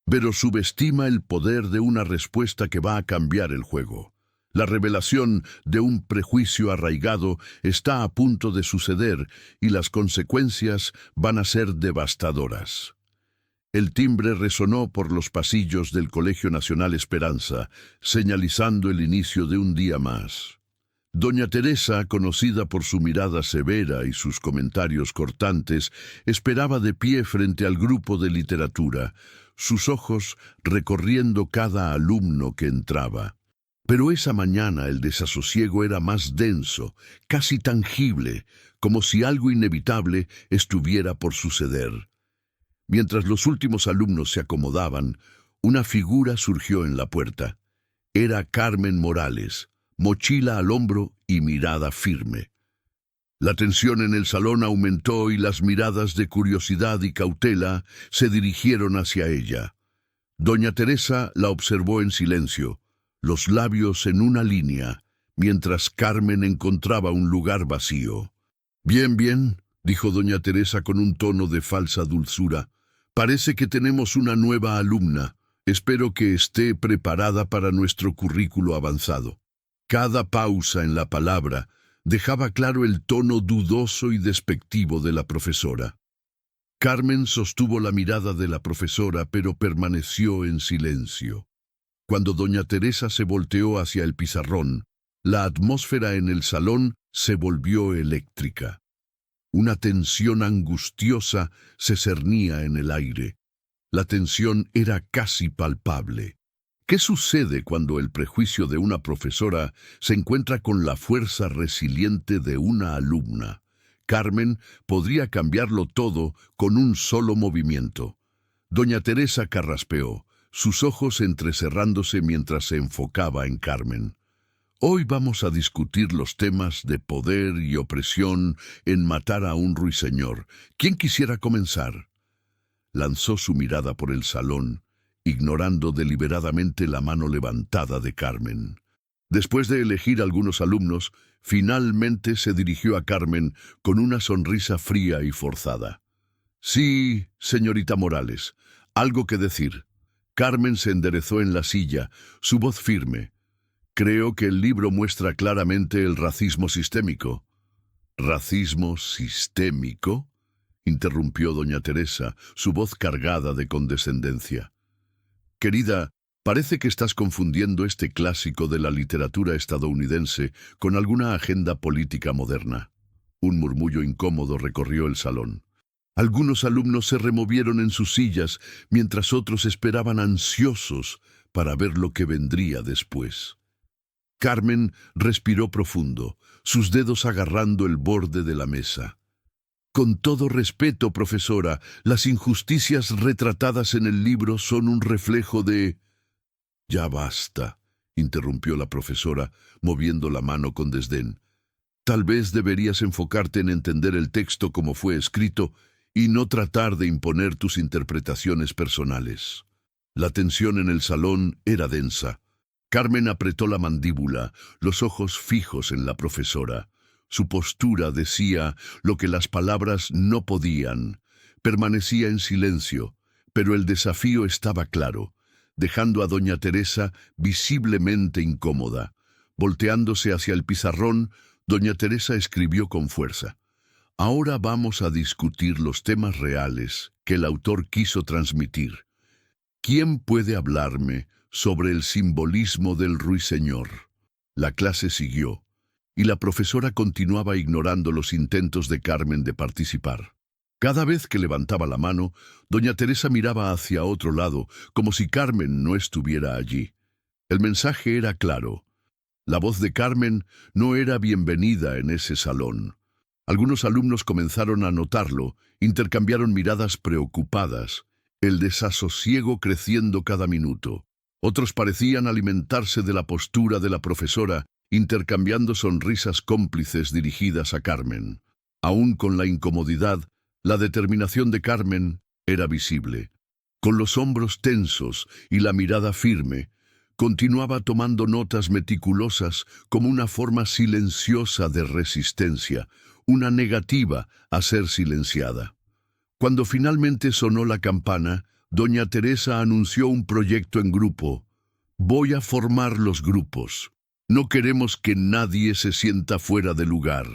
pero subestima el poder de una respuesta que va a cambiar el juego. La revelación de un prejuicio arraigado está a punto de suceder y las consecuencias van a ser devastadoras. El timbre resonó por los pasillos del Colegio Nacional Esperanza, señalizando el inicio de un día más. Doña Teresa, conocida por su mirada severa y sus comentarios cortantes, esperaba de pie frente al grupo de literatura, sus ojos recorriendo cada alumno que entraba. Pero esa mañana el desasosiego era más denso, casi tangible, como si algo inevitable estuviera por suceder. Mientras los últimos alumnos se acomodaban, una figura surgió en la puerta. Era Carmen Morales, mochila al hombro y mirada firme. La tensión en el salón aumentó y las miradas de curiosidad y cautela se dirigieron hacia ella. Doña Teresa la observó en silencio, los labios en una línea, mientras Carmen encontraba un lugar vacío. «Bien, bien», dijo doña Teresa con un tono de falsa dulzura. «Parece que tenemos una nueva alumna. Espero que esté preparada para nuestro currículo avanzado». Cada pausa en la palabra dejaba claro el tono dudoso y despectivo de la profesora. Carmen sostuvo la mirada de la profesora, pero permaneció en silencio. Cuando doña Teresa se volteó hacia el pizarrón, la atmósfera en el salón se volvió eléctrica. Una tensión angustiosa se cernía en el aire. La tensión era casi palpable. ¿Qué sucede cuando el prejuicio de una profesora se encuentra con la fuerza resiliente de una alumna? Carmen podría cambiarlo todo con un solo movimiento. Doña Teresa carraspeó, sus ojos entrecerrándose mientras se enfocaba en Carmen. Hoy vamos a discutir los temas de poder y opresión en Matar a un ruiseñor. ¿Quién quisiera comenzar? Lanzó su mirada por el salón, ignorando deliberadamente la mano levantada de Carmen. Después de elegir algunos alumnos, finalmente se dirigió a Carmen con una sonrisa fría y forzada. «Sí, señorita Morales, algo que decir». Carmen se enderezó en la silla, su voz firme. «Creo que el libro muestra claramente el racismo sistémico». «¿Racismo sistémico?», interrumpió doña Teresa, su voz cargada de condescendencia. «Querida, parece que estás confundiendo este clásico de la literatura estadounidense con alguna agenda política moderna». Un murmullo incómodo recorrió el salón. Algunos alumnos se removieron en sus sillas, mientras otros esperaban ansiosos para ver lo que vendría después. Carmen respiró profundo, sus dedos agarrando el borde de la mesa. «Con todo respeto, profesora, las injusticias retratadas en el libro son un reflejo de...» «Ya basta», interrumpió la profesora, moviendo la mano con desdén. «Tal vez deberías enfocarte en entender el texto como fue escrito y no tratar de imponer tus interpretaciones personales». La tensión en el salón era densa. Carmen apretó la mandíbula, los ojos fijos en la profesora. Su postura decía lo que las palabras no podían. Permanecía en silencio, pero el desafío estaba claro, dejando a doña Teresa visiblemente incómoda. Volteándose hacia el pizarrón, doña Teresa escribió con fuerza. «Ahora vamos a discutir los temas reales que el autor quiso transmitir. ¿Quién puede hablarme sobre el simbolismo del ruiseñor?» La clase siguió, y la profesora continuaba ignorando los intentos de Carmen de participar. Cada vez que levantaba la mano, doña Teresa miraba hacia otro lado, como si Carmen no estuviera allí. El mensaje era claro. La voz de Carmen no era bienvenida en ese salón. Algunos alumnos comenzaron a notarlo, intercambiaron miradas preocupadas, el desasosiego creciendo cada minuto. Otros parecían alimentarse de la postura de la profesora, intercambiando sonrisas cómplices dirigidas a Carmen. Aún con la incomodidad, la determinación de Carmen era visible. Con los hombros tensos y la mirada firme, continuaba tomando notas meticulosas como una forma silenciosa de resistencia, una negativa a ser silenciada. Cuando finalmente sonó la campana, doña Teresa anunció un proyecto en grupo. Voy a formar los grupos. No queremos que nadie se sienta fuera de lugar.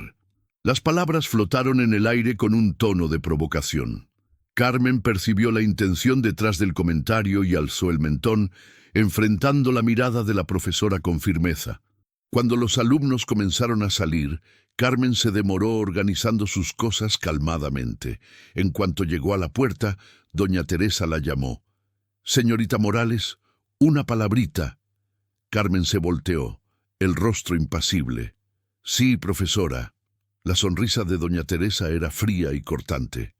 Las palabras flotaron en el aire con un tono de provocación. Carmen percibió la intención detrás del comentario y alzó el mentón, enfrentando la mirada de la profesora con firmeza. Cuando los alumnos comenzaron a salir, Carmen se demoró organizando sus cosas calmadamente. En cuanto llegó a la puerta, doña Teresa la llamó. «Señorita Morales, una palabrita». Carmen se volteó, el rostro impasible. «Sí, profesora». La sonrisa de doña Teresa era fría y cortante.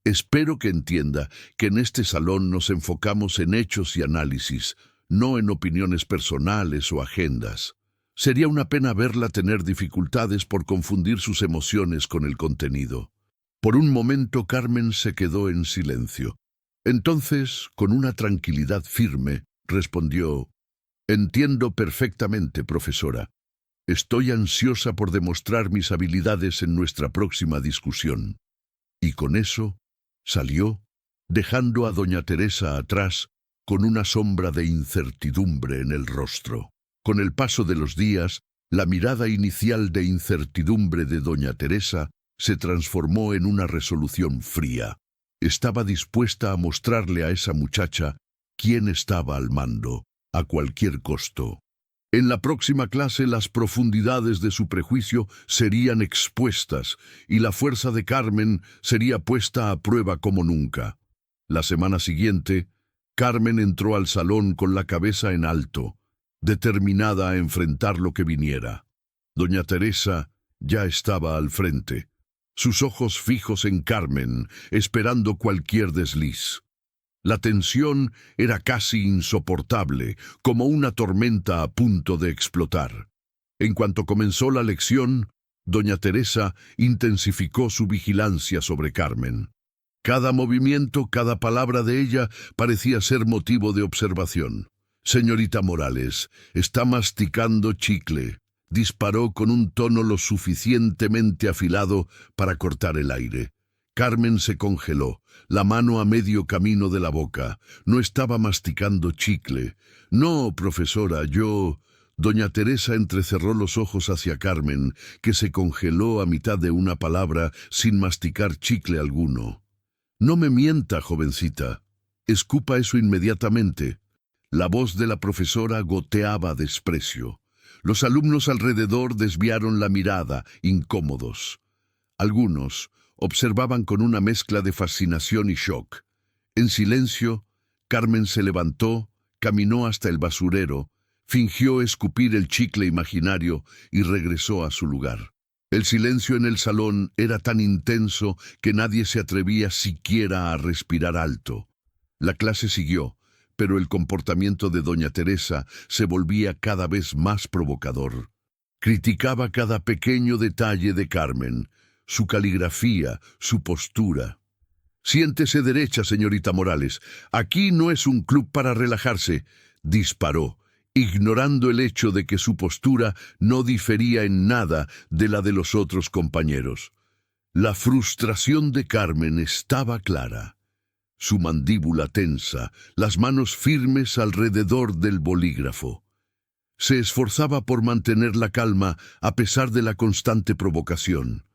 «Espero que entienda que en este salón nos enfocamos en hechos y análisis, no en opiniones personales o agendas. Sería una pena verla tener dificultades por confundir sus emociones con el contenido». Por un momento Carmen se quedó en silencio. Entonces, con una tranquilidad firme, respondió: «Entiendo perfectamente, profesora. Estoy ansiosa por demostrar mis habilidades en nuestra próxima discusión». Y con eso salió, dejando a doña Teresa atrás con una sombra de incertidumbre en el rostro. Con el paso de los días, la mirada inicial de incertidumbre de doña Teresa se transformó en una resolución fría. Estaba dispuesta a mostrarle a esa muchacha quién estaba al mando, a cualquier costo. En la próxima clase las profundidades de su prejuicio serían expuestas y la fuerza de Carmen sería puesta a prueba como nunca. La semana siguiente, Carmen entró al salón con la cabeza en alto, determinada a enfrentar lo que viniera. Doña Teresa ya estaba al frente, sus ojos fijos en Carmen, esperando cualquier desliz. La tensión era casi insoportable, como una tormenta a punto de explotar. En cuanto comenzó la lección, doña Teresa intensificó su vigilancia sobre Carmen. Cada movimiento, cada palabra de ella parecía ser motivo de observación. «Señorita Morales, está masticando chicle», disparó con un tono lo suficientemente afilado para cortar el aire. Carmen se congeló, la mano a medio camino de la boca. No estaba masticando chicle. «No, profesora, yo...». Doña Teresa entrecerró los ojos hacia Carmen, que se congeló a mitad de una palabra sin masticar chicle alguno. «No me mienta, jovencita. Escupa eso inmediatamente». La voz de la profesora goteaba desprecio. Los alumnos alrededor desviaron la mirada, incómodos. Algunos observaban con una mezcla de fascinación y shock. En silencio, Carmen se levantó, caminó hasta el basurero, fingió escupir el chicle imaginario y regresó a su lugar. El silencio en el salón era tan intenso que nadie se atrevía siquiera a respirar alto. La clase siguió, pero el comportamiento de doña Teresa se volvía cada vez más provocador. Criticaba cada pequeño detalle de Carmen, su caligrafía, su postura. «Siéntese derecha, señorita Morales. Aquí no es un club para relajarse», disparó, ignorando el hecho de que su postura no difería en nada de la de los otros compañeros. La frustración de Carmen estaba clara. Su mandíbula tensa, las manos firmes alrededor del bolígrafo. Se esforzaba por mantener la calma a pesar de la constante provocación.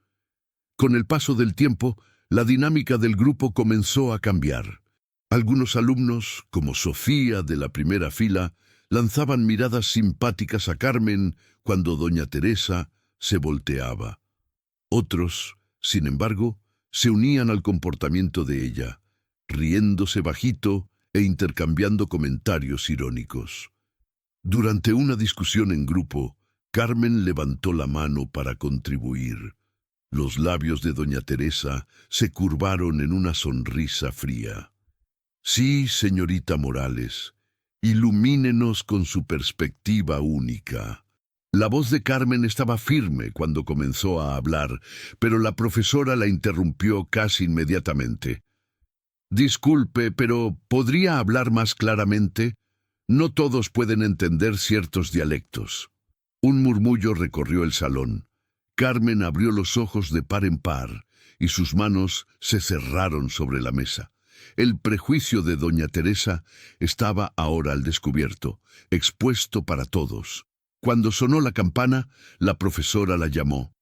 Con el paso del tiempo, la dinámica del grupo comenzó a cambiar. Algunos alumnos, como Sofía de la primera fila, lanzaban miradas simpáticas a Carmen cuando doña Teresa se volteaba. Otros, sin embargo, se unían al comportamiento de ella, riéndose bajito e intercambiando comentarios irónicos. Durante una discusión en grupo, Carmen levantó la mano para contribuir. Los labios de doña Teresa se curvaron en una sonrisa fría. «Sí, señorita Morales, ilumínenos con su perspectiva única». La voz de Carmen estaba firme cuando comenzó a hablar, pero la profesora la interrumpió casi inmediatamente. «Disculpe, pero ¿podría hablar más claramente? No todos pueden entender ciertos dialectos». Un murmullo recorrió el salón. Carmen abrió los ojos de par en par y sus manos se cerraron sobre la mesa. El prejuicio de doña Teresa estaba ahora al descubierto, expuesto para todos. Cuando sonó la campana, la profesora la llamó.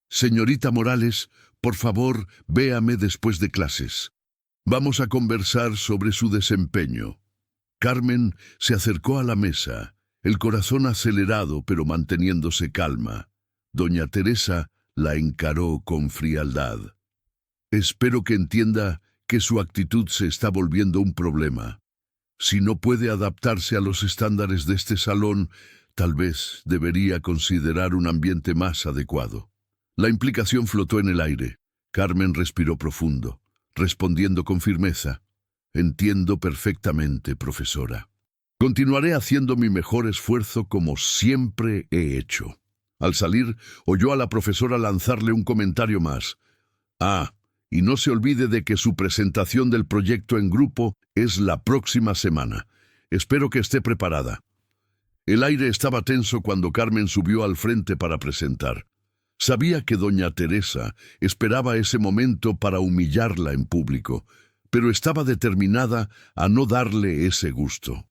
«Señorita Morales, por favor, véame después de clases. Vamos a conversar sobre su desempeño». Carmen se acercó a la mesa, el corazón acelerado pero manteniéndose calma. Doña Teresa la encaró con frialdad. «Espero que entienda que su actitud se está volviendo un problema. Si no puede adaptarse a los estándares de este salón, tal vez debería considerar un ambiente más adecuado». La implicación flotó en el aire. Carmen respiró profundo, respondiendo con firmeza. «Entiendo perfectamente, profesora. Continuaré haciendo mi mejor esfuerzo como siempre he hecho». Al salir, oyó a la profesora lanzarle un comentario más. «Ah, y no se olvide de que su presentación del proyecto en grupo es la próxima semana. Espero que esté preparada». El aire estaba tenso cuando Carmen subió al frente para presentar. Sabía que doña Teresa esperaba ese momento para humillarla en público, pero estaba determinada a no darle ese gusto.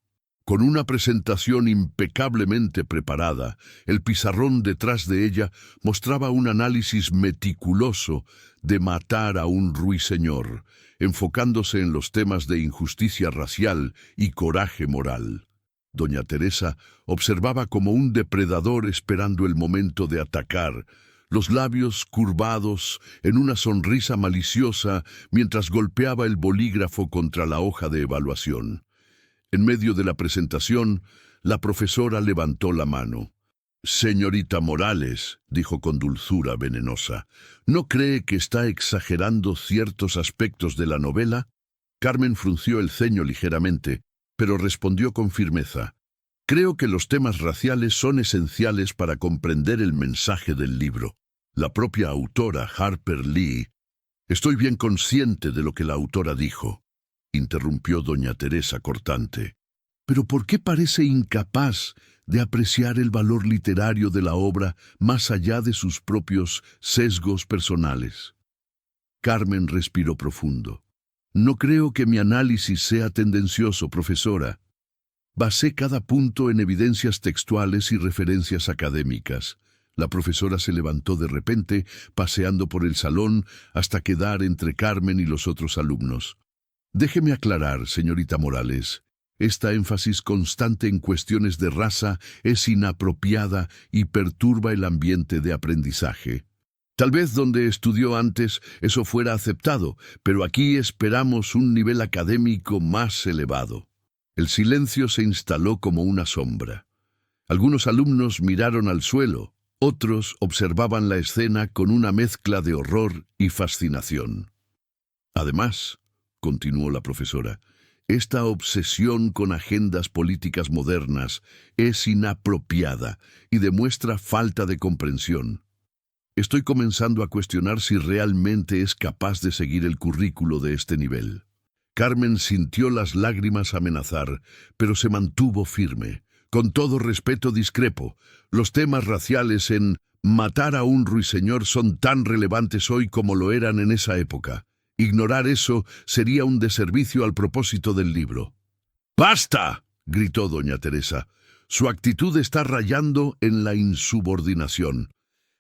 Con una presentación impecablemente preparada, el pizarrón detrás de ella mostraba un análisis meticuloso de Matar a un ruiseñor, enfocándose en los temas de injusticia racial y coraje moral. Doña Teresa observaba como un depredador esperando el momento de atacar, los labios curvados en una sonrisa maliciosa mientras golpeaba el bolígrafo contra la hoja de evaluación. En medio de la presentación, la profesora levantó la mano. «Señorita Morales», dijo con dulzura venenosa, «¿no cree que está exagerando ciertos aspectos de la novela?» Carmen frunció el ceño ligeramente, pero respondió con firmeza. «Creo que los temas raciales son esenciales para comprender el mensaje del libro. La propia autora, Harper Lee». «Estoy bien consciente de lo que la autora dijo», interrumpió doña Teresa cortante. «Pero ¿por qué parece incapaz de apreciar el valor literario de la obra más allá de sus propios sesgos personales?» Carmen respiró profundo. «No creo que mi análisis sea tendencioso, profesora. Basé cada punto en evidencias textuales y referencias académicas». La profesora se levantó de repente, paseando por el salón hasta quedar entre Carmen y los otros alumnos. «Déjeme aclarar, señorita Morales. Esta énfasis constante en cuestiones de raza es inapropiada y perturba el ambiente de aprendizaje. Tal vez donde estudió antes eso fuera aceptado, pero aquí esperamos un nivel académico más elevado». El silencio se instaló como una sombra. Algunos alumnos miraron al suelo, otros observaban la escena con una mezcla de horror y fascinación. «Además», continuó la profesora, «esta obsesión con agendas políticas modernas es inapropiada y demuestra falta de comprensión. Estoy comenzando a cuestionar si realmente es capaz de seguir el currículo de este nivel». Carmen sintió las lágrimas amenazar, pero se mantuvo firme. «Con todo respeto discrepo. Los temas raciales en Matar a un ruiseñor son tan relevantes hoy como lo eran en esa época. Ignorar eso sería un deservicio al propósito del libro». «¡Basta!», gritó doña Teresa. «Su actitud está rayando en la insubordinación.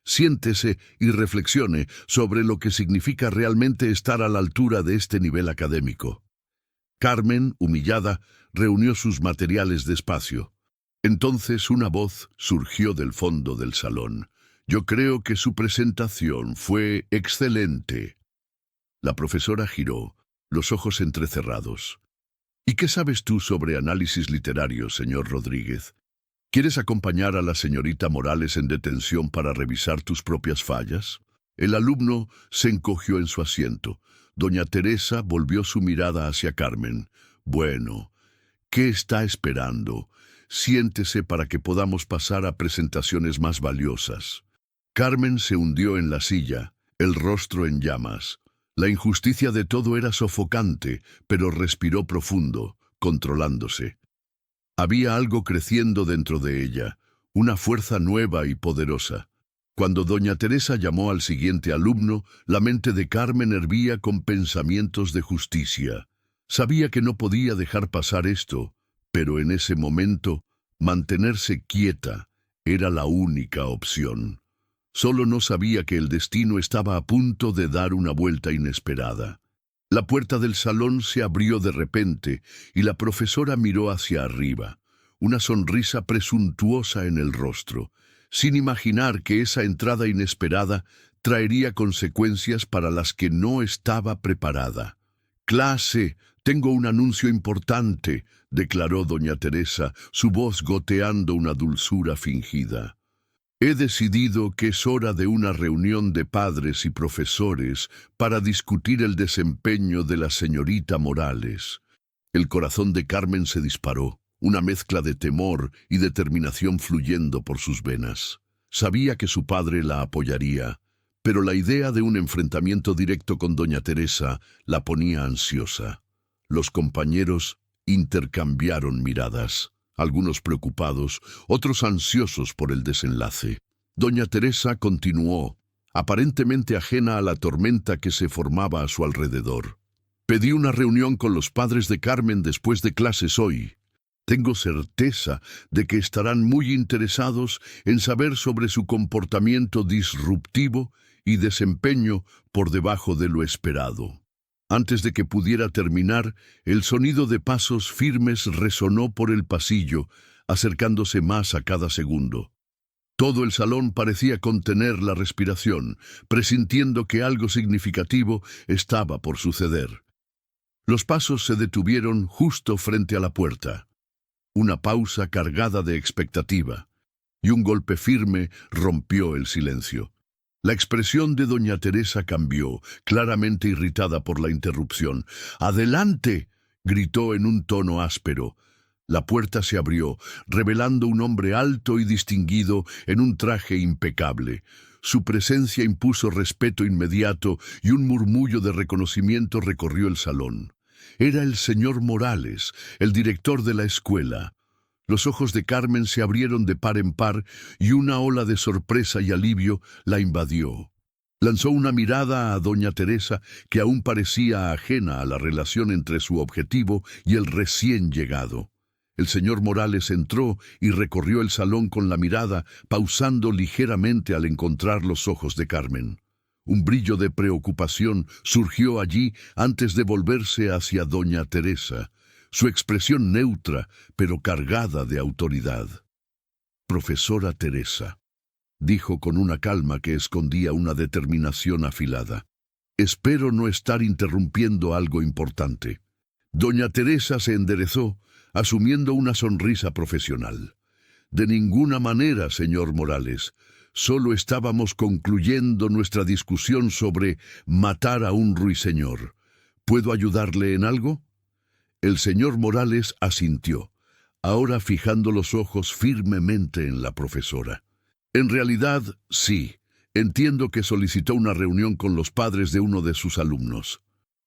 Siéntese y reflexione sobre lo que significa realmente estar a la altura de este nivel académico». Carmen, humillada, reunió sus materiales despacio. Entonces una voz surgió del fondo del salón. «Yo creo que su presentación fue excelente». La profesora giró, los ojos entrecerrados. «¿Y qué sabes tú sobre análisis literario, señor Rodríguez? ¿Quieres acompañar a la señorita Morales en detención para revisar tus propias fallas?» El alumno se encogió en su asiento. Doña Teresa volvió su mirada hacia Carmen. «Bueno, ¿qué está esperando? Siéntese para que podamos pasar a presentaciones más valiosas». Carmen se hundió en la silla, el rostro en llamas. La injusticia de todo era sofocante, pero respiró profundo, controlándose. Había algo creciendo dentro de ella, una fuerza nueva y poderosa. Cuando doña Teresa llamó al siguiente alumno, la mente de Carmen hervía con pensamientos de justicia. Sabía que no podía dejar pasar esto, pero en ese momento, mantenerse quieta era la única opción. Solo no sabía que el destino estaba a punto de dar una vuelta inesperada. La puerta del salón se abrió de repente y la profesora miró hacia arriba, una sonrisa presuntuosa en el rostro, sin imaginar que esa entrada inesperada traería consecuencias para las que no estaba preparada. «Clase, tengo un anuncio importante», declaró doña Teresa, su voz goteando una dulzura fingida. «He decidido que es hora de una reunión de padres y profesores para discutir el desempeño de la señorita Morales». El corazón de Carmen se disparó, una mezcla de temor y determinación fluyendo por sus venas. Sabía que su padre la apoyaría, pero la idea de un enfrentamiento directo con doña Teresa la ponía ansiosa. Los compañeros intercambiaron miradas, algunos preocupados, otros ansiosos por el desenlace. Doña Teresa continuó, aparentemente ajena a la tormenta que se formaba a su alrededor. «Pedí una reunión con los padres de Carmen después de clases hoy. Tengo certeza de que estarán muy interesados en saber sobre su comportamiento disruptivo y desempeño por debajo de lo esperado». Antes de que pudiera terminar, el sonido de pasos firmes resonó por el pasillo, acercándose más a cada segundo. Todo el salón parecía contener la respiración, presintiendo que algo significativo estaba por suceder. Los pasos se detuvieron justo frente a la puerta. Una pausa cargada de expectativa, y un golpe firme rompió el silencio. La expresión de doña Teresa cambió, claramente irritada por la interrupción. «¡Adelante!», gritó en un tono áspero. La puerta se abrió, revelando un hombre alto y distinguido en un traje impecable. Su presencia impuso respeto inmediato y un murmullo de reconocimiento recorrió el salón. Era el señor Morales, el director de la escuela. Los ojos de Carmen se abrieron de par en par y una ola de sorpresa y alivio la invadió. Lanzó una mirada a doña Teresa que aún parecía ajena a la relación entre su objetivo y el recién llegado. El señor Morales entró y recorrió el salón con la mirada, pausando ligeramente al encontrar los ojos de Carmen. Un brillo de preocupación surgió allí antes de volverse hacia doña Teresa, su expresión neutra, pero cargada de autoridad. «Profesora Teresa», dijo con una calma que escondía una determinación afilada, «espero no estar interrumpiendo algo importante». Doña Teresa se enderezó, asumiendo una sonrisa profesional. «De ninguna manera, señor Morales. Solo estábamos concluyendo nuestra discusión sobre matar a un ruiseñor. ¿Puedo ayudarle en algo?». El señor Morales asintió, ahora fijando los ojos firmemente en la profesora. «En realidad, sí. Entiendo que solicitó una reunión con los padres de uno de sus alumnos».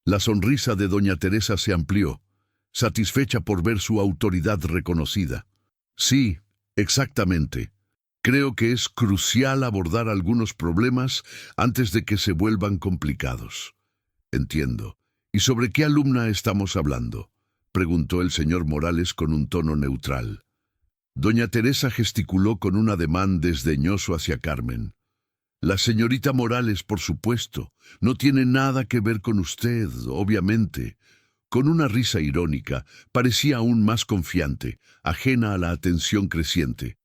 La sonrisa de doña Teresa se amplió, satisfecha por ver su autoridad reconocida. «Sí, exactamente. Creo que es crucial abordar algunos problemas antes de que se vuelvan complicados». «Entiendo. ¿Y sobre qué alumna estamos hablando?», preguntó el señor Morales con un tono neutral. Doña Teresa gesticuló con un ademán desdeñoso hacia Carmen. «La señorita Morales, por supuesto, no tiene nada que ver con usted, obviamente». Con una risa irónica, parecía aún más confiante, ajena a la atención creciente.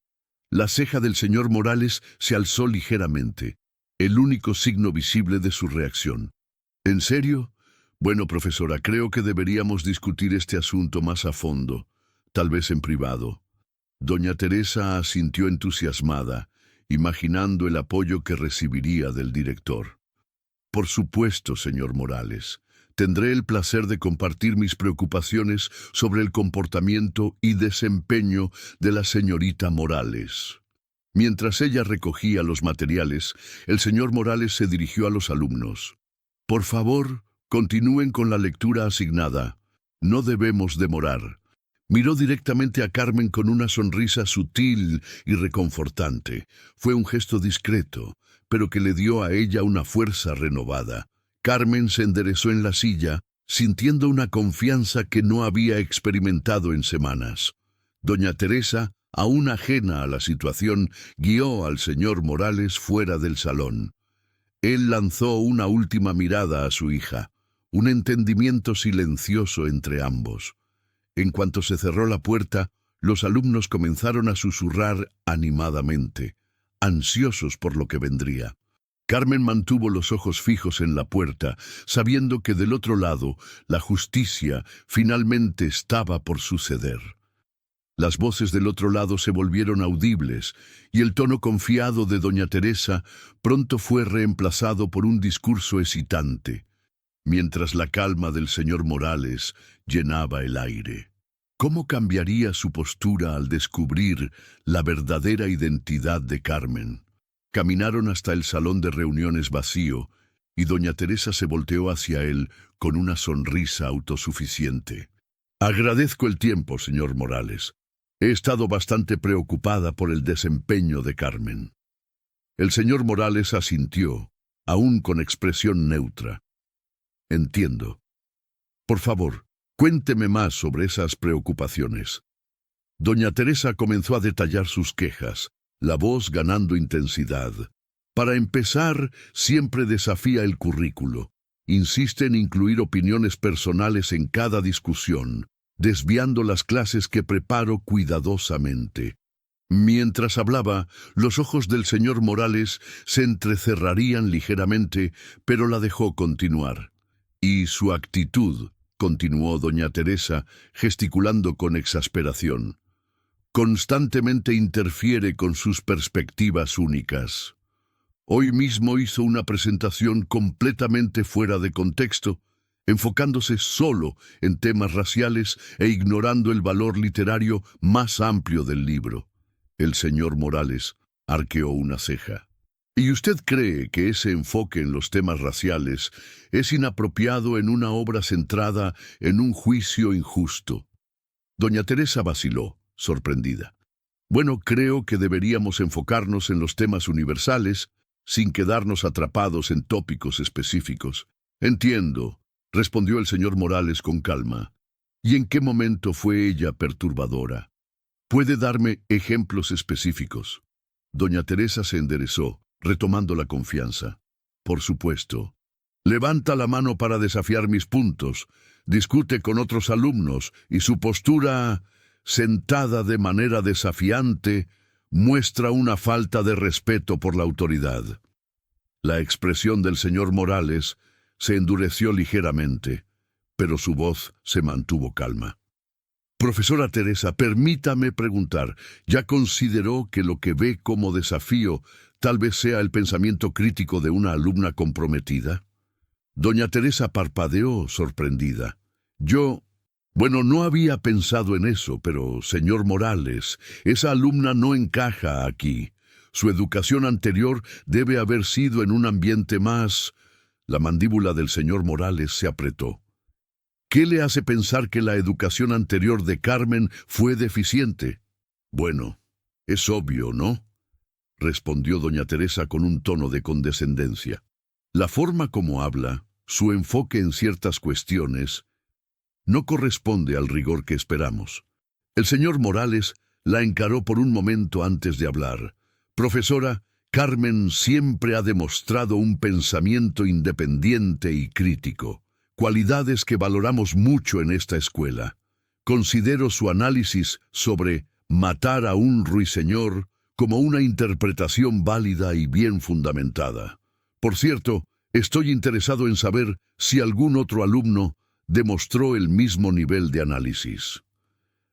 La ceja del señor Morales se alzó ligeramente, el único signo visible de su reacción. «¿En serio? Bueno, profesora, creo que deberíamos discutir este asunto más a fondo, tal vez en privado». Doña Teresa asintió entusiasmada, imaginando el apoyo que recibiría del director. «Por supuesto, señor Morales. Tendré el placer de compartir mis preocupaciones sobre el comportamiento y desempeño de la señorita Morales». Mientras ella recogía los materiales, el señor Morales se dirigió a los alumnos. «Por favor, continúen con la lectura asignada. No debemos demorar». Miró directamente a Carmen con una sonrisa sutil y reconfortante. Fue un gesto discreto, pero que le dio a ella una fuerza renovada. Carmen se enderezó en la silla, sintiendo una confianza que no había experimentado en semanas. Doña Teresa, aún ajena a la situación, guió al señor Morales fuera del salón. Él lanzó una última mirada a su hija, un entendimiento silencioso entre ambos. En cuanto se cerró la puerta, los alumnos comenzaron a susurrar animadamente, ansiosos por lo que vendría. Carmen mantuvo los ojos fijos en la puerta, sabiendo que del otro lado la justicia finalmente estaba por suceder. Las voces del otro lado se volvieron audibles, y el tono confiado de doña Teresa pronto fue reemplazado por un discurso hesitante, mientras la calma del señor Morales llenaba el aire. ¿Cómo cambiaría su postura al descubrir la verdadera identidad de Carmen? Caminaron hasta el salón de reuniones vacío, y doña Teresa se volteó hacia él con una sonrisa autosuficiente. Agradezco el tiempo, señor Morales. He estado bastante preocupada por el desempeño de Carmen. El señor Morales asintió, aún con expresión neutra. Entiendo. Por favor, cuénteme más sobre esas preocupaciones. Doña Teresa comenzó a detallar sus quejas, la voz ganando intensidad. Para empezar, siempre desafía el currículo. Insiste en incluir opiniones personales en cada discusión, desviando las clases que preparo cuidadosamente. Mientras hablaba, los ojos del señor Morales se entrecerrarían ligeramente, pero la dejó continuar. Y su actitud, continuó doña Teresa, gesticulando con exasperación, constantemente interfiere con sus perspectivas únicas. Hoy mismo hizo una presentación completamente fuera de contexto, enfocándose solo en temas raciales e ignorando el valor literario más amplio del libro. El señor Morales arqueó una ceja. ¿Y usted cree que ese enfoque en los temas raciales es inapropiado en una obra centrada en un juicio injusto? Doña Teresa vaciló, sorprendida. Bueno, creo que deberíamos enfocarnos en los temas universales sin quedarnos atrapados en tópicos específicos. Entiendo, respondió el señor Morales con calma. ¿Y en qué momento fue ella perturbadora? ¿Puede darme ejemplos específicos? Doña Teresa se enderezó, retomando la confianza. Por supuesto. Levanta la mano para desafiar mis puntos, discute con otros alumnos y su postura, sentada de manera desafiante, muestra una falta de respeto por la autoridad. La expresión del señor Morales se endureció ligeramente, pero su voz se mantuvo calma. Profesora Teresa, permítame preguntar, ¿ya consideró que lo que ve como desafío tal vez sea el pensamiento crítico de una alumna comprometida? Doña Teresa parpadeó, sorprendida. Bueno, no había pensado en eso, pero, señor Morales, esa alumna no encaja aquí. Su educación anterior debe haber sido en un ambiente más... La mandíbula del señor Morales se apretó. ¿Qué le hace pensar que la educación anterior de Carmen fue deficiente? Bueno, es obvio, ¿no? Respondió doña Teresa con un tono de condescendencia. La forma como habla, su enfoque en ciertas cuestiones, no corresponde al rigor que esperamos. El señor Morales la encaró por un momento antes de hablar. Profesora, Carmen siempre ha demostrado un pensamiento independiente y crítico, cualidades que valoramos mucho en esta escuela. Considero su análisis sobre matar a un ruiseñor como una interpretación válida y bien fundamentada. Por cierto, estoy interesado en saber si algún otro alumno demostró el mismo nivel de análisis.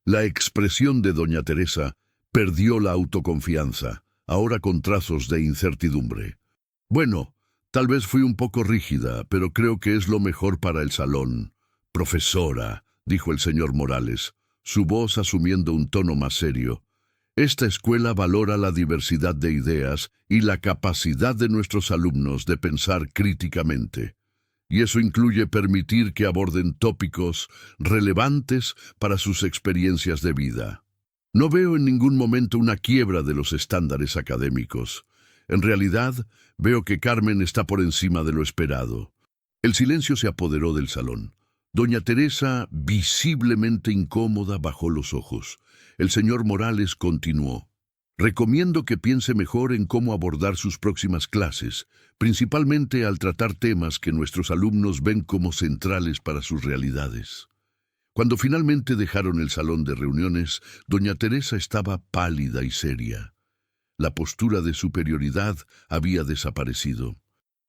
La expresión de doña Teresa perdió la autoconfianza, ahora con trazos de incertidumbre. Bueno, tal vez fui un poco rígida, pero creo que es lo mejor para el salón. Profesora, dijo el señor Morales, su voz asumiendo un tono más serio. Esta escuela valora la diversidad de ideas y la capacidad de nuestros alumnos de pensar críticamente. Y eso incluye permitir que aborden tópicos relevantes para sus experiencias de vida. No veo en ningún momento una quiebra de los estándares académicos. En realidad, veo que Carmen está por encima de lo esperado. El silencio se apoderó del salón. Doña Teresa, visiblemente incómoda, bajó los ojos. El señor Morales continuó. Recomiendo que piense mejor en cómo abordar sus próximas clases, principalmente al tratar temas que nuestros alumnos ven como centrales para sus realidades. Cuando finalmente dejaron el salón de reuniones, doña Teresa estaba pálida y seria. La postura de superioridad había desaparecido.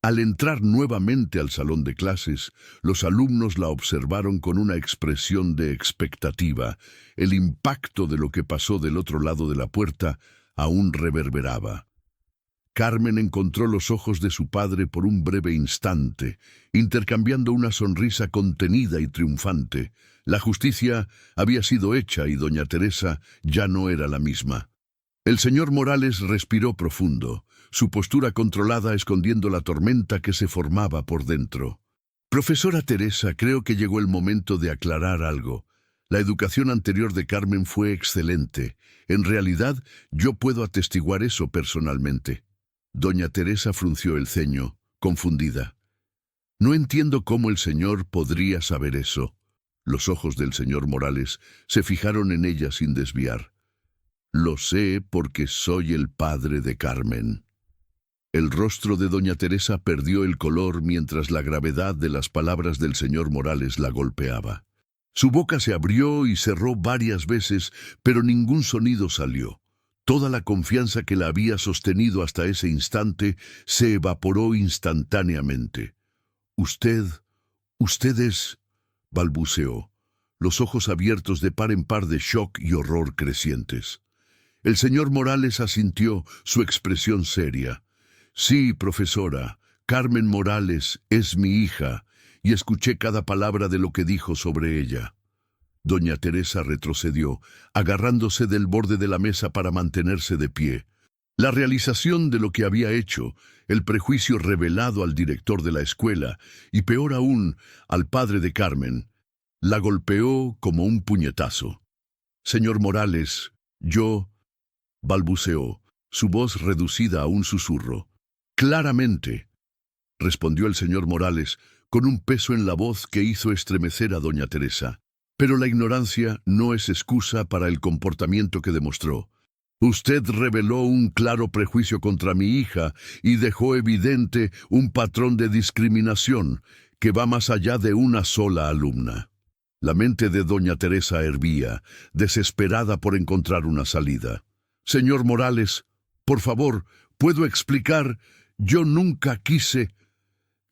Al entrar nuevamente al salón de clases, los alumnos la observaron con una expresión de expectativa. El impacto de lo que pasó del otro lado de la puerta aún reverberaba. Carmen encontró los ojos de su padre por un breve instante, intercambiando una sonrisa contenida y triunfante. La justicia había sido hecha y doña Teresa ya no era la misma. El señor Morales respiró profundo, su postura controlada escondiendo la tormenta que se formaba por dentro. Profesora Teresa, creo que llegó el momento de aclarar algo. La educación anterior de Carmen fue excelente. En realidad, yo puedo atestiguar eso personalmente. Doña Teresa frunció el ceño, confundida. No entiendo cómo el señor podría saber eso. Los ojos del señor Morales se fijaron en ella sin desviar. Lo sé porque soy el padre de Carmen. El rostro de doña Teresa perdió el color mientras la gravedad de las palabras del señor Morales la golpeaba. Su boca se abrió y cerró varias veces, pero ningún sonido salió. Toda la confianza que la había sostenido hasta ese instante se evaporó instantáneamente. Usted es... balbuceó, los ojos abiertos de par en par de shock y horror crecientes. El señor Morales asintió, su expresión seria. Sí, profesora, Carmen Morales es mi hija, y escuché cada palabra de lo que dijo sobre ella. Doña Teresa retrocedió, agarrándose del borde de la mesa para mantenerse de pie. La realización de lo que había hecho, el prejuicio revelado al director de la escuela, y peor aún, al padre de Carmen, la golpeó como un puñetazo. Señor Morales, yo... balbuceó, su voz reducida a un susurro. Claramente, respondió el señor Morales, con un peso en la voz que hizo estremecer a doña Teresa. Pero la ignorancia no es excusa para el comportamiento que demostró. Usted reveló un claro prejuicio contra mi hija y dejó evidente un patrón de discriminación que va más allá de una sola alumna. La mente de doña Teresa hervía, desesperada por encontrar una salida. Señor Morales, por favor, ¿puedo explicar? Yo nunca quise...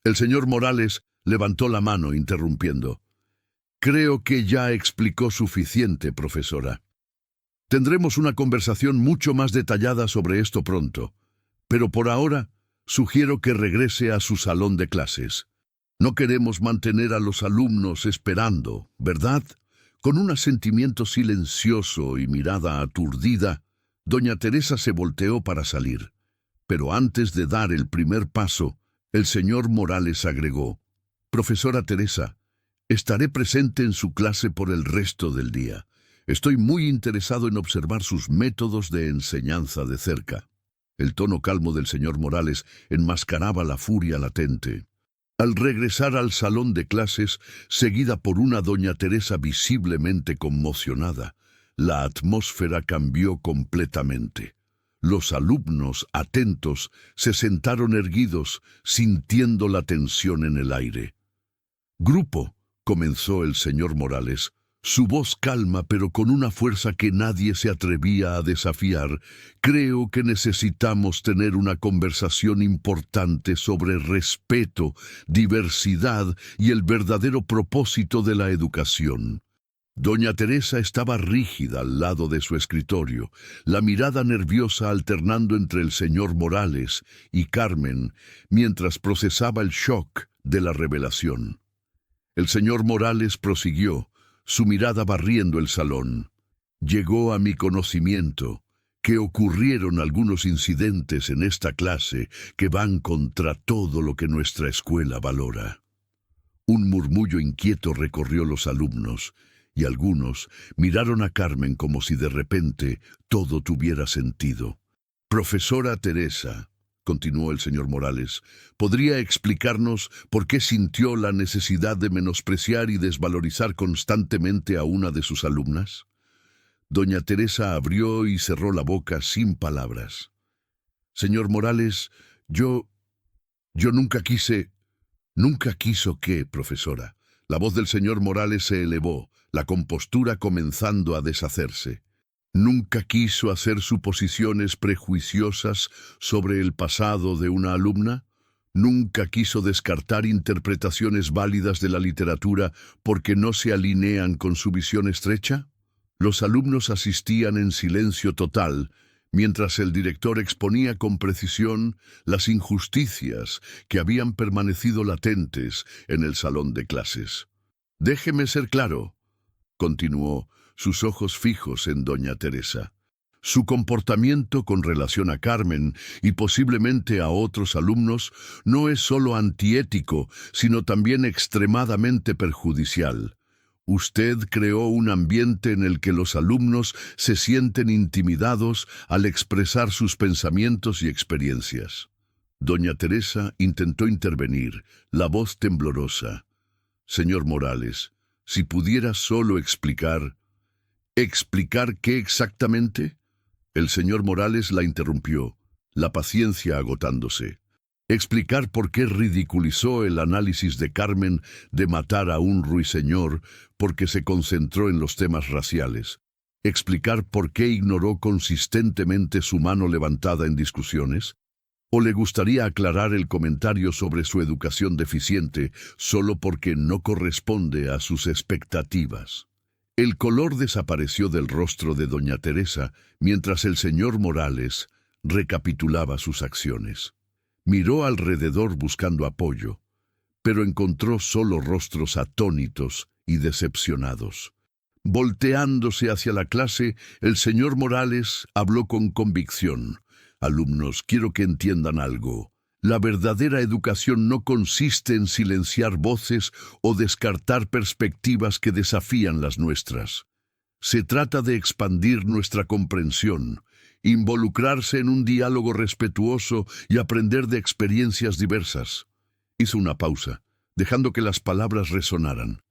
El señor Morales levantó la mano, interrumpiendo. Creo que ya explicó suficiente, profesora. Tendremos una conversación mucho más detallada sobre esto pronto, pero por ahora sugiero que regrese a su salón de clases. No queremos mantener a los alumnos esperando, ¿verdad? Con un asentimiento silencioso y mirada aturdida, doña Teresa se volteó para salir. Pero antes de dar el primer paso, el señor Morales agregó, Profesora Teresa, estaré presente en su clase por el resto del día. Estoy muy interesado en observar sus métodos de enseñanza de cerca. El tono calmo del señor Morales enmascaraba la furia latente. Al regresar al salón de clases, seguida por una doña Teresa visiblemente conmocionada, la atmósfera cambió completamente. Los alumnos, atentos, se sentaron erguidos, sintiendo la tensión en el aire. «Grupo», comenzó el señor Morales, su voz calma pero con una fuerza que nadie se atrevía a desafiar. «Creo que necesitamos tener una conversación importante sobre respeto, diversidad y el verdadero propósito de la educación». Doña Teresa estaba rígida al lado de su escritorio, la mirada nerviosa alternando entre el señor Morales y Carmen, mientras procesaba el shock de la revelación. El señor Morales prosiguió, su mirada barriendo el salón. Llegó a mi conocimiento que ocurrieron algunos incidentes en esta clase que van contra todo lo que nuestra escuela valora. Un murmullo inquieto recorrió los alumnos, y algunos miraron a Carmen como si de repente todo tuviera sentido. Profesora Teresa, continuó el señor Morales, ¿podría explicarnos por qué sintió la necesidad de menospreciar y desvalorizar constantemente a una de sus alumnas? Doña Teresa abrió y cerró la boca sin palabras. Señor Morales, yo nunca quise... ¿Nunca quiso qué, profesora? La voz del señor Morales se elevó, la compostura comenzando a deshacerse. ¿Nunca quiso hacer suposiciones prejuiciosas sobre el pasado de una alumna? ¿Nunca quiso descartar interpretaciones válidas de la literatura porque no se alinean con su visión estrecha? Los alumnos asistían en silencio total, mientras el director exponía con precisión las injusticias que habían permanecido latentes en el salón de clases. «Déjeme ser claro», continuó, sus ojos fijos en doña Teresa. Su comportamiento con relación a Carmen y posiblemente a otros alumnos no es solo antiético, sino también extremadamente perjudicial. Usted creó un ambiente en el que los alumnos se sienten intimidados al expresar sus pensamientos y experiencias. Doña Teresa intentó intervenir, la voz temblorosa. Señor Morales, si pudiera solo explicar... ¿Explicar qué exactamente? El señor Morales la interrumpió, la paciencia agotándose. Explicar por qué ridiculizó el análisis de Carmen de matar a un ruiseñor porque se concentró en los temas raciales. Explicar por qué ignoró consistentemente su mano levantada en discusiones. ¿O le gustaría aclarar el comentario sobre su educación deficiente solo porque no corresponde a sus expectativas? El color desapareció del rostro de doña Teresa mientras el señor Morales recapitulaba sus acciones. Miró alrededor buscando apoyo, pero encontró solo rostros atónitos y decepcionados. Volteándose hacia la clase, el señor Morales habló con convicción. «Alumnos, quiero que entiendan algo. La verdadera educación no consiste en silenciar voces o descartar perspectivas que desafían las nuestras. Se trata de expandir nuestra comprensión, involucrarse en un diálogo respetuoso y aprender de experiencias diversas». Hizo una pausa, dejando que las palabras resonaran.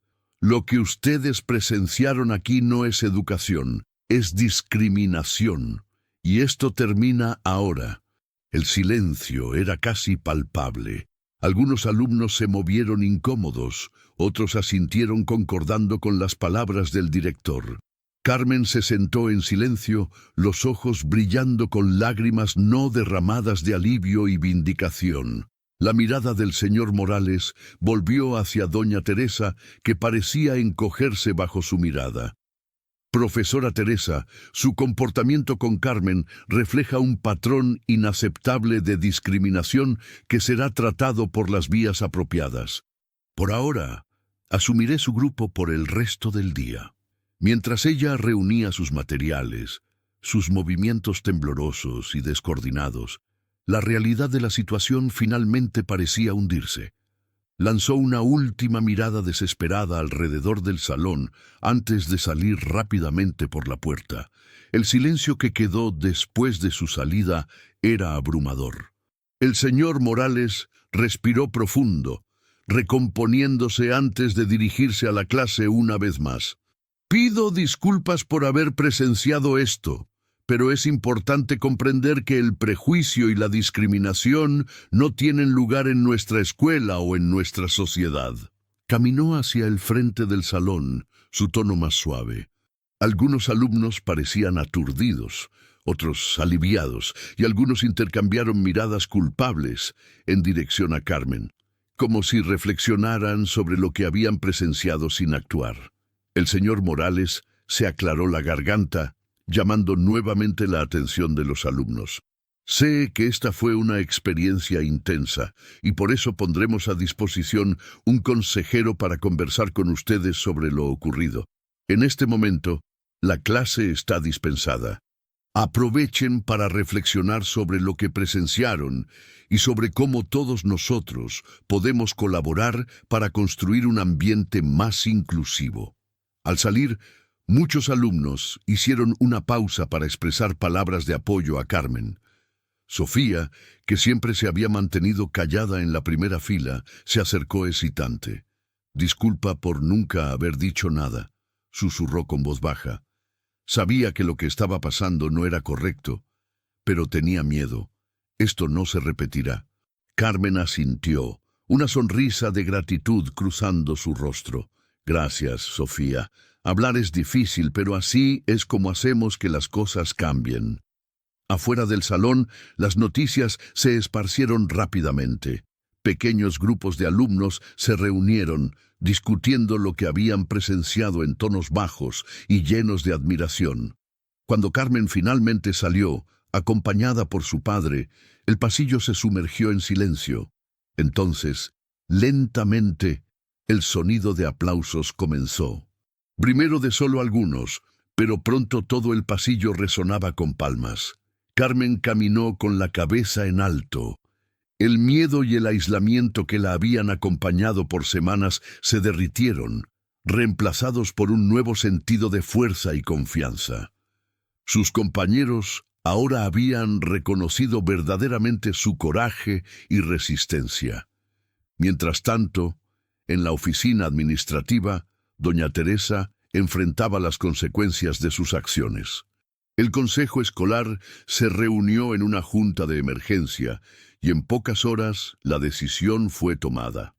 «Lo que ustedes presenciaron aquí no es educación, es discriminación. Y esto termina ahora». El silencio era casi palpable. Algunos alumnos se movieron incómodos, otros asintieron concordando con las palabras del director. Carmen se sentó en silencio, los ojos brillando con lágrimas no derramadas de alivio y vindicación. La mirada del señor Morales volvió hacia doña Teresa, que parecía encogerse bajo su mirada. «Profesora Teresa, su comportamiento con Carmen refleja un patrón inaceptable de discriminación que será tratado por las vías apropiadas. Por ahora, asumiré su grupo por el resto del día». Mientras ella reunía sus materiales, sus movimientos temblorosos y descoordinados, la realidad de la situación finalmente parecía hundirse. Lanzó una última mirada desesperada alrededor del salón antes de salir rápidamente por la puerta. El silencio que quedó después de su salida era abrumador. El señor Morales respiró profundo, recomponiéndose antes de dirigirse a la clase una vez más. «Pido disculpas por haber presenciado esto, pero es importante comprender que el prejuicio y la discriminación no tienen lugar en nuestra escuela o en nuestra sociedad». Caminó hacia el frente del salón, su tono más suave. Algunos alumnos parecían aturdidos, otros aliviados, y algunos intercambiaron miradas culpables en dirección a Carmen, como si reflexionaran sobre lo que habían presenciado sin actuar. El señor Morales se aclaró la garganta, llamando nuevamente la atención de los alumnos. «Sé que esta fue una experiencia intensa y por eso pondremos a disposición un consejero para conversar con ustedes sobre lo ocurrido. En este momento, la clase está dispensada. Aprovechen para reflexionar sobre lo que presenciaron y sobre cómo todos nosotros podemos colaborar para construir un ambiente más inclusivo». Al salir, muchos alumnos hicieron una pausa para expresar palabras de apoyo a Carmen. Sofía, que siempre se había mantenido callada en la primera fila, se acercó hesitante. «Disculpa por nunca haber dicho nada», susurró con voz baja. Sabía que lo que estaba pasando no era correcto, pero tenía miedo. Esto no se repetirá. Carmen asintió, una sonrisa de gratitud cruzando su rostro. «Gracias, Sofía. Hablar es difícil, pero así es como hacemos que las cosas cambien». Afuera del salón, las noticias se esparcieron rápidamente. Pequeños grupos de alumnos se reunieron, discutiendo lo que habían presenciado en tonos bajos y llenos de admiración. Cuando Carmen finalmente salió, acompañada por su padre, el pasillo se sumergió en silencio. Entonces, lentamente, el sonido de aplausos comenzó. Primero de solo algunos, pero pronto todo el pasillo resonaba con palmas. Carmen caminó con la cabeza en alto. El miedo y el aislamiento que la habían acompañado por semanas se derritieron, reemplazados por un nuevo sentido de fuerza y confianza. Sus compañeros ahora habían reconocido verdaderamente su coraje y resistencia. Mientras tanto, en la oficina administrativa, doña Teresa enfrentaba las consecuencias de sus acciones. El consejo escolar se reunió en una junta de emergencia y en pocas horas la decisión fue tomada.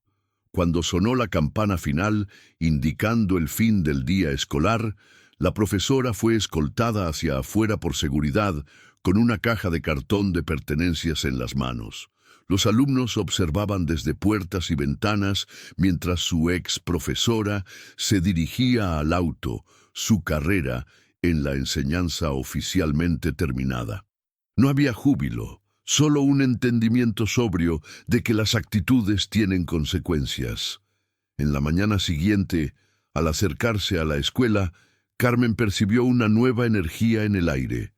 Cuando sonó la campana final, indicando el fin del día escolar, la profesora fue escoltada hacia afuera por seguridad con una caja de cartón de pertenencias en las manos. Los alumnos observaban desde puertas y ventanas mientras su ex profesora se dirigía al auto, su carrera en la enseñanza oficialmente terminada. No había júbilo, solo un entendimiento sobrio de que las actitudes tienen consecuencias. En la mañana siguiente, al acercarse a la escuela, Carmen percibió una nueva energía en el aire.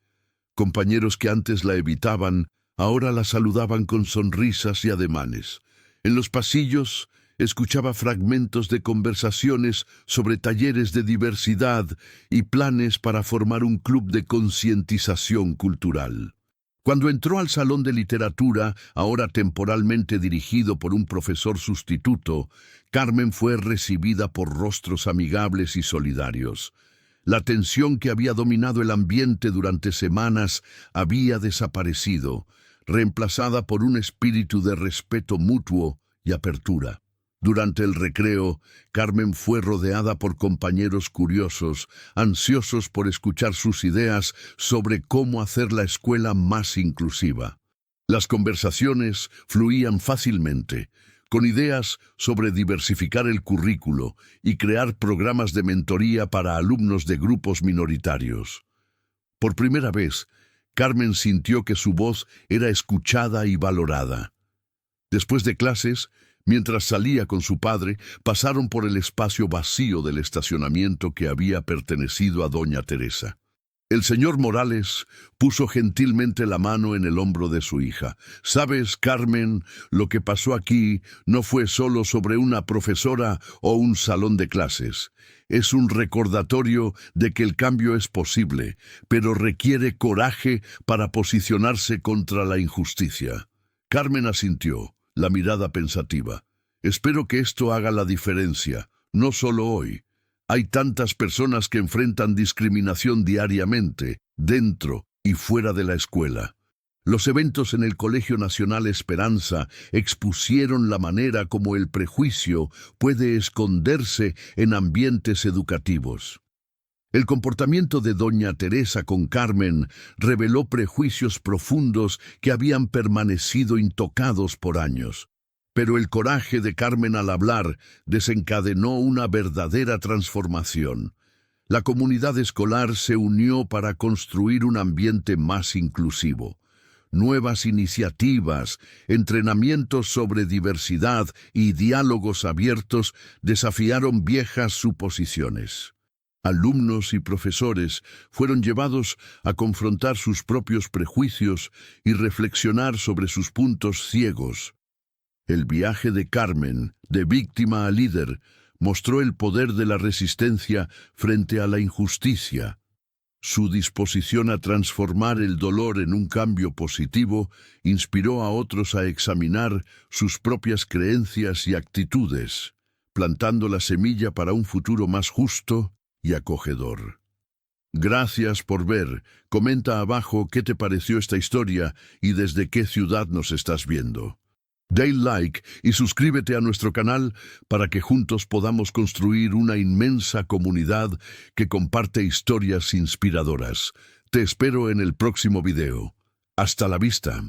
Compañeros que antes la evitaban, ahora la saludaban con sonrisas y ademanes. En los pasillos, escuchaba fragmentos de conversaciones sobre talleres de diversidad y planes para formar un club de concientización cultural. Cuando entró al salón de literatura, ahora temporalmente dirigido por un profesor sustituto, Carmen fue recibida por rostros amigables y solidarios. La tensión que había dominado el ambiente durante semanas había desaparecido, reemplazada por un espíritu de respeto mutuo y apertura. Durante el recreo, Carmen fue rodeada por compañeros curiosos, ansiosos por escuchar sus ideas sobre cómo hacer la escuela más inclusiva. Las conversaciones fluían fácilmente, con ideas sobre diversificar el currículo y crear programas de mentoría para alumnos de grupos minoritarios. Por primera vez, Carmen sintió que su voz era escuchada y valorada. Después de clases, mientras salía con su padre, pasaron por el espacio vacío del estacionamiento que había pertenecido a doña Teresa. El señor Morales puso gentilmente la mano en el hombro de su hija. «Sabes, Carmen, lo que pasó aquí no fue solo sobre una profesora o un salón de clases. Es un recordatorio de que el cambio es posible, pero requiere coraje para posicionarse contra la injusticia». Carmen asintió, la mirada pensativa. «Espero que esto haga la diferencia, no solo hoy. Hay tantas personas que enfrentan discriminación diariamente, dentro y fuera de la escuela». Los eventos en el Colegio Nacional Esperanza expusieron la manera como el prejuicio puede esconderse en ambientes educativos. El comportamiento de doña Teresa con Carmen reveló prejuicios profundos que habían permanecido intocados por años. Pero el coraje de Carmen al hablar desencadenó una verdadera transformación. La comunidad escolar se unió para construir un ambiente más inclusivo. Nuevas iniciativas, entrenamientos sobre diversidad y diálogos abiertos desafiaron viejas suposiciones. Alumnos y profesores fueron llevados a confrontar sus propios prejuicios y reflexionar sobre sus puntos ciegos. El viaje de Carmen, de víctima a líder, mostró el poder de la resistencia frente a la injusticia. Su disposición a transformar el dolor en un cambio positivo inspiró a otros a examinar sus propias creencias y actitudes, plantando la semilla para un futuro más justo y acogedor. Gracias por ver. Comenta abajo qué te pareció esta historia y desde qué ciudad nos estás viendo. Dale like y suscríbete a nuestro canal para que juntos podamos construir una inmensa comunidad que comparte historias inspiradoras. Te espero en el próximo video. Hasta la vista.